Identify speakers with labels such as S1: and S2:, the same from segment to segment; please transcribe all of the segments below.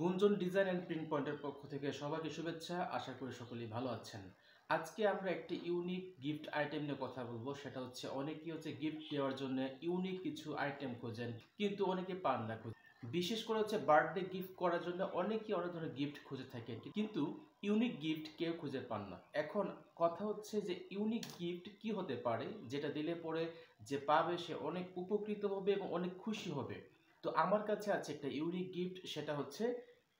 S1: গুঞ্জন design and print পয়েন্টের পক্ষ থেকে সবাইকে শুভেচ্ছা। আশা করি সকলেই ভালো আছেন। আজকে আমরা একটি ইউনিক গিফট আইটেম নিয়ে কথা বলবো। সেটা হচ্ছে অনেকেই গিফট দেওয়ার জন্য ইউনিক কিছু আইটেম খোঁজেন, কিন্তু অনেকে পান না। বিশেষ করে বার্থডে গিফট করার জন্য অনেকেই অনেক ধরনের গিফট খুঁজে থাকেন, কিন্তু ইউনিক গিফট কেউ খুঁজে পান না। এখন কথা হচ্ছে যে ইউনিক গিফট কি হতে পারে, যেটা দিলে পরে যে পাবে সে অনেক উপকৃত হবে এবং অনেক খুশি হবে। তো আমার কাছে আছে একটা ইউনিক গিফট, সেটা হচ্ছে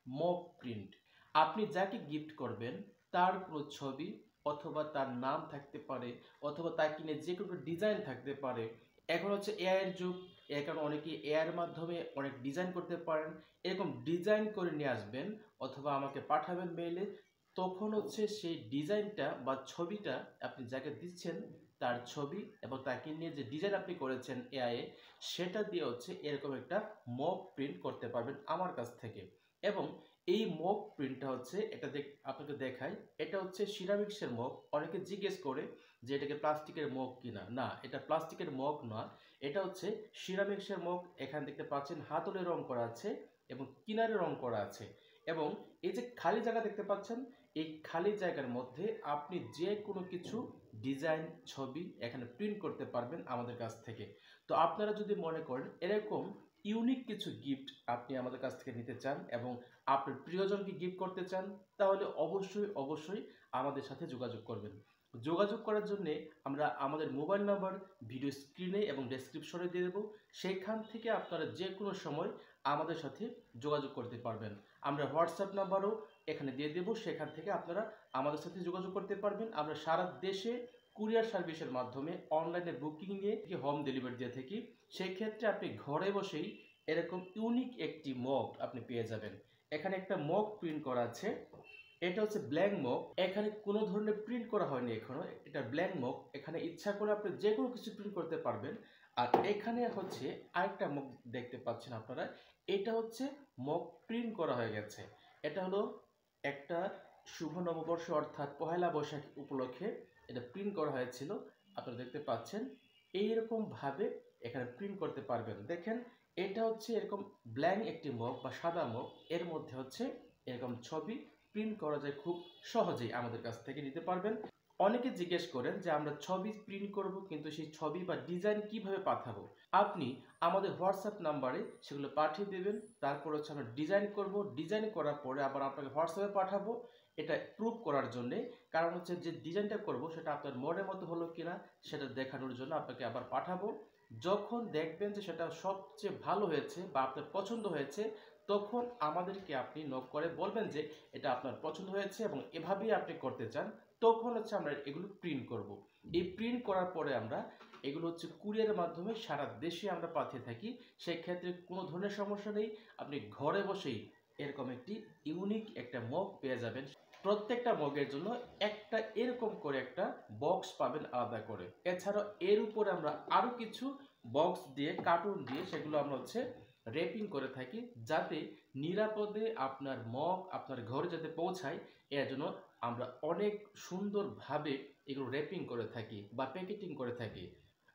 S1: মক প্রিন্ট। আপনি যাকে গিফট করবেন তার কোনো ছবি অথবা তার নাম থাকতে পারে, অথবা তাকে নিয়ে যে কোনো ডিজাইন থাকতে পারে। এখন এআই এর যুগ, এর কারণে অনেকে এআই এর মাধ্যমে অনেক ডিজাইন করতে পারেন। এরকম ডিজাইন করে নিয়ে আসবেন অথবা আমাকে পাঠাবেন মেইলে। তখন সেই ডিজাইনটা বা ছবিটা আপনি যাকে দিচ্ছেন তার ছবি এবং তাকে নিয়ে যে ডিজাইন আপনি করেছেন এআই সেটা দিয়ে এরকম একটা মক প্রিন্ট করতে পারবেন আমার কাছ থেকে। এবং এই মক প্রিন্টটা এটা আপনাকে দেখাই। এটা সিরামিক্সের মগ। অনেকে জিজ্ঞেস করে যে এটাকে প্লাস্টিকের মগ কিনা। না, এটা প্লাস্টিকের মগ না, এটা সিরামিক্সের মগ। এখানে দেখতে পাচ্ছেন হাতলে রং করা আছে এবং কিনারে রং করা আছে। এবং এই যে খালি জায়গা দেখতে পাচ্ছেন, এই খালি জায়গার মধ্যে আপনি যে কোনো কিছু ডিজাইন ছবি এখানে প্রিন্ট করতে পারবেন আমাদের কাছ থেকে। তো আপনারা যদি মনে করেন এরকম ইউনিক কিছু গিফট আপনি আমাদের কাছ থেকে নিতে চান এবং আপনার প্রিয়জনকে গিফট করতে চান, তাহলে অবশ্যই অবশ্যই আমাদের সাথে যোগাযোগ করবেন। যোগাযোগ করার জন্য আমরা আমাদের মোবাইল নাম্বার ভিডিও স্ক্রিনে এবং ডেসক্রিপশনে দিয়ে দেবো। সেইখান থেকে আপনারা যে কোনো সময় আমাদের সাথে যোগাযোগ করতে পারবেন। আমরা হোয়াটসঅ্যাপ নাম্বারও এখানে দিয়ে দেবো, সেখান থেকে আপনারা আমাদের সাথে যোগাযোগ করতে পারবেন। আমরা সারা দেশে কুরিয়ার সার্ভিসের মাধ্যমে অনলাইনে বুকিং নিয়ে হোম ডেলিভারি দিয়ে থাকি। সেই ক্ষেত্রে আপনি ঘরে বসেই এরকম ইউনিক একটি মগ আপনি পেয়ে যাবেন। এখানে একটা মগ প্রিন্ট করা আছে। এটা ব্ল্যাঙ্ক মগ। এখানে কোনো ধরনের প্রিন্ট করা হয়নি এখনো। এটা ব্ল্যাঙ্ক মগ। এখানে ইচ্ছা করে আপনি যে কোনো কিছু প্রিন্ট করতে পারবেন। আর এখানে আরেকটা মগ দেখতে পাচ্ছেন আপনারা। এটা মগ প্রিন্ট করা হয়ে গেছে। এটা হলো একটা শুভ নববর্ষ অর্থাৎ পহেলা বৈশাখ উপলক্ষে এটা প্রিন্ট করা হয়েছিল। আপনারা দেখতে পাচ্ছেন এইরকম ভাবে এখানে প্রিন্ট করতে পারবেন। দেখেন, এটা এরকম ব্ল্যাঙ্ক একটি মগ বা সাদা মগ। এর মধ্যে এরকম ছবি প্রিন্ট করা যায় খুব সহজেই। আমাদের কাছ থেকে নিতে পারবেন। অনেকে জিজ্ঞেস করেন যে আমরা ছবি প্রিন্ট করব, কিন্তু সেই ছবি বা ডিজাইন কিভাবে পাঠাবো। আপনি আমাদের হোয়াটসঅ্যাপ নাম্বারে সেগুলো পাঠিয়ে দেবেন। তারপর আমরা ডিজাইন করব। ডিজাইন করার পরে আবার আপনাকে হোয়াটসঅ্যাপে পাঠাবো, এটা প্রুভ করার জন্যে। কারণ যে ডিজাইনটা করব সেটা আপনার মনের মতো হলো কিনা সেটা দেখানোর জন্য আপনাকে আবার পাঠাবো। যখন দেখবেন যে সেটা সবচেয়ে ভালো হয়েছে বা আপনার পছন্দ হয়েছে, তখন আমাদেরকে আপনি নক করে বলবেন যে এটা আপনার পছন্দ হয়েছে এবং এভাবেই আপনি করতে চান। তখন আমরা এগুলো প্রিন্ট করব। এই প্রিন্ট করার পরে আমরা এগুলো কুরিয়ারের মাধ্যমে সারা দেশে আমরা পাঠিয়ে থাকি। সেই ক্ষেত্রে কোনো ধরনের সমস্যা নেই। আপনি ঘরে বসেই এরকম একটি ইউনিক একটা মগ পেয়ে যাবেন। প্রত্যেকটা মগের জন্য একটা এরকম করে একটা বক্স পাবেন আলাদা করে। এছাড়াও এর উপরে আমরা আরও কিছু বক্স দিয়ে, কার্টুন দিয়ে সেগুলো আমরা র্যাপিং করে থাকি, যাতে নিরাপদে আপনার মগ আপনার ঘরে যাতে পৌঁছায়। এর জন্য আমরা অনেক সুন্দরভাবে এগুলো র্যাপিং করে থাকি বা প্যাকেটিং করে থাকি।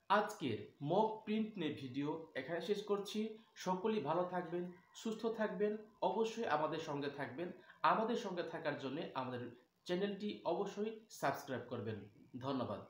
S1: আজকের মগ প্রিন্ট নিয়ে ভিডিও এখানে শেষ করছি। সকলেই ভালো থাকবেন, সুস্থ থাকবেন, অবশ্যই আমাদের সঙ্গে থাকবেন। আমাদের সঙ্গে থাকার জন্য আমাদের চ্যানেলটি অবশ্যই সাবস্ক্রাইব করবেন। ধন্যবাদ।